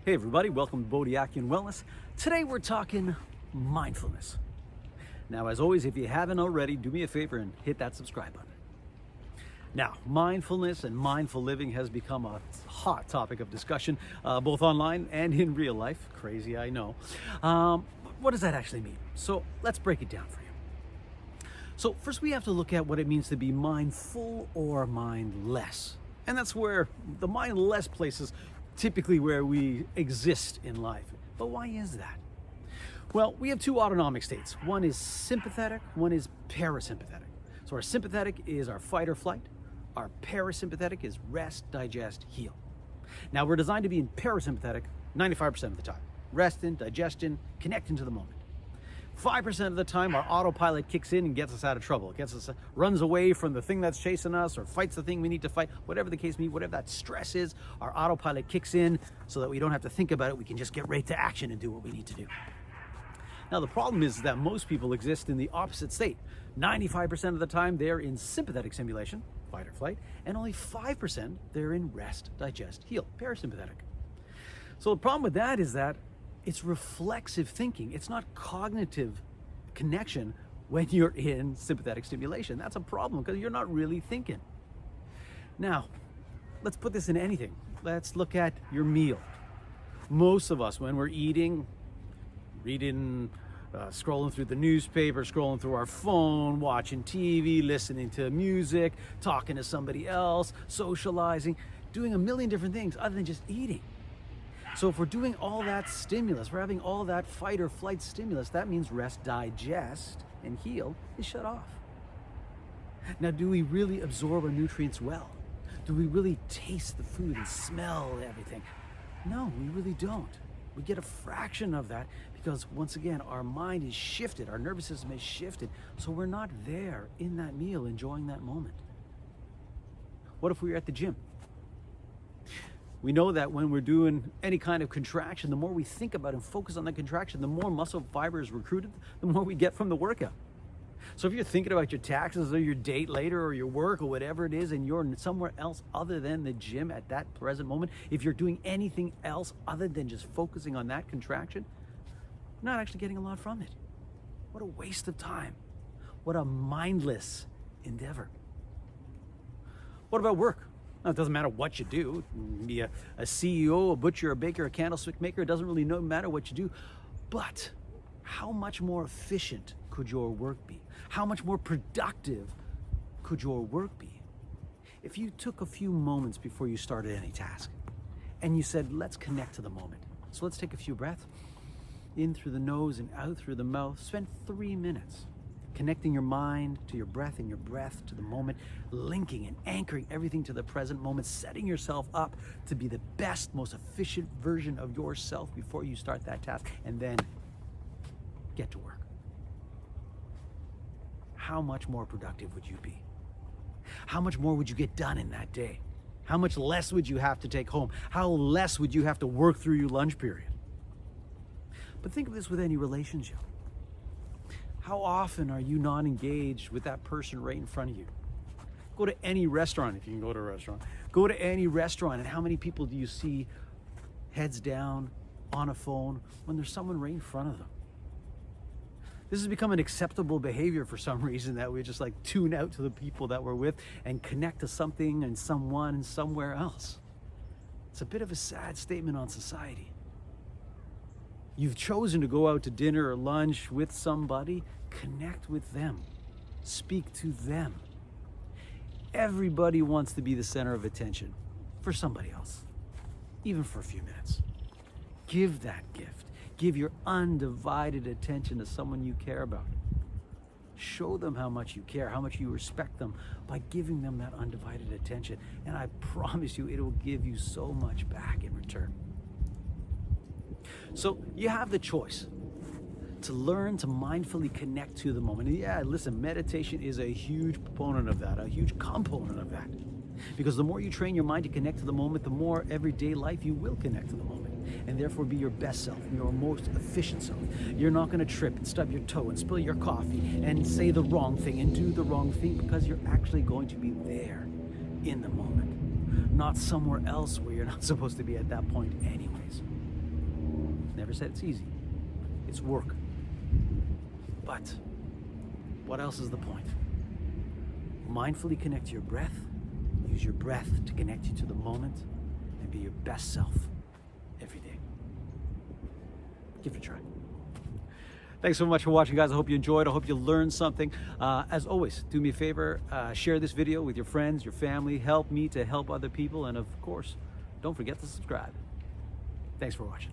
Hey everybody, welcome to Bodiakian Wellness. Today we're talking mindfulness. Now, as always, if you haven't already, do me a favor and hit that subscribe button. Now, mindfulness and mindful living has become a hot topic of discussion, both online and in real life. Crazy, I know. But what does that actually mean? So let's break it down for you. So first we have to look at what it means to be mindful or mindless. And that's where the mindless place is typically where we exist in life. But why is that? Well, we have two autonomic states. One is sympathetic, one is parasympathetic. So our sympathetic is our fight or flight. Our parasympathetic is rest, digest, heal. Now we're designed to be in parasympathetic 95% of the time. Resting, digestion, connecting to the moment. 5% of the time, our autopilot kicks in and gets us out of trouble. It gets us, runs away from the thing that's chasing us or fights the thing we need to fight. Whatever the case may be, whatever that stress is, our autopilot kicks in so that we don't have to think about it. We can just get right to action and do what we need to do. Now, the problem is that most people exist in the opposite state. 95% of the time, they're in sympathetic stimulation, fight or flight, and only 5% they're in rest, digest, heal, parasympathetic. So the problem with that is that it's reflexive thinking. It's not cognitive connection when you're in sympathetic stimulation. That's a problem because you're not really thinking. Now, let's put this in anything. Let's look at your meal. Most of us, when we're eating, reading, scrolling through the newspaper, scrolling through our phone, watching TV, listening to music, talking to somebody else, socializing, doing a million different things other than just eating. So if we're doing all that stimulus, we're having all that fight or flight stimulus, that means rest, digest, and heal is shut off. Now, do we really absorb our nutrients well? Do we really taste the food and smell everything? No, we really don't. We get a fraction of that because, once again, our mind is shifted, our nervous system is shifted, so we're not there in that meal enjoying that moment. What if we were at the gym? We know that when we're doing any kind of contraction, the more we think about and focus on the contraction, the more muscle fiber is recruited, the more we get from the workout. So if you're thinking about your taxes or your date later or your work or whatever it is, and you're somewhere else other than the gym at that present moment, if you're doing anything else other than just focusing on that contraction, you're not actually getting a lot from it. What a waste of time. What a mindless endeavor. What about work? Now, it doesn't matter what you do. You can be a CEO, a butcher, a baker, a candlestick maker. It doesn't really matter what you do. But how much more efficient could your work be? How much more productive could your work be if you took a few moments before you started any task and you said, let's connect to the moment. So let's take a few breaths in through the nose and out through the mouth. Spend 3 minutes connecting your mind to your breath and your breath to the moment, linking and anchoring everything to the present moment, setting yourself up to be the best, most efficient version of yourself before you start that task, and then get to work. How much more productive would you be? How much more would you get done in that day? How much less would you have to take home? How less would you have to work through your lunch period? But think of this with any relationship. How often are you not engaged with that person right in front of you? Go to any restaurant, if you can go to a restaurant. Go to any restaurant, and how many people do you see heads down on a phone when there's someone right in front of them? This has become an acceptable behavior for some reason, that we just like tune out to the people that we're with and connect to something and someone and somewhere else. It's a bit of a sad statement on society. You've chosen to go out to dinner or lunch with somebody, connect with them, speak to them. Everybody wants to be the center of attention for somebody else, even for a few minutes. Give that gift. Give your undivided attention to someone you care about. Show them how much you care, how much you respect them by giving them that undivided attention. And I promise you, it will give you so much back in return. So you have the choice to learn to mindfully connect to the moment. And yeah, listen, meditation is a huge proponent of that, a huge component of that. Because the more you train your mind to connect to the moment, the more everyday life you will connect to the moment. And therefore be your best self, your most efficient self. You're not going to trip and stub your toe and spill your coffee and say the wrong thing and do the wrong thing, because you're actually going to be there in the moment, not somewhere else where you're not supposed to be at that point anyways. Never said it's easy. It's work. But what else is the point? Mindfully connect to your breath. Use your breath to connect you to the moment and be your best self every day. Give it a try. Thanks so much for watching, guys. I hope you enjoyed. I hope you learned something. As always, do me a favor, share this video with your friends, your family. Help me to help other people. And of course, don't forget to subscribe. Thanks for watching.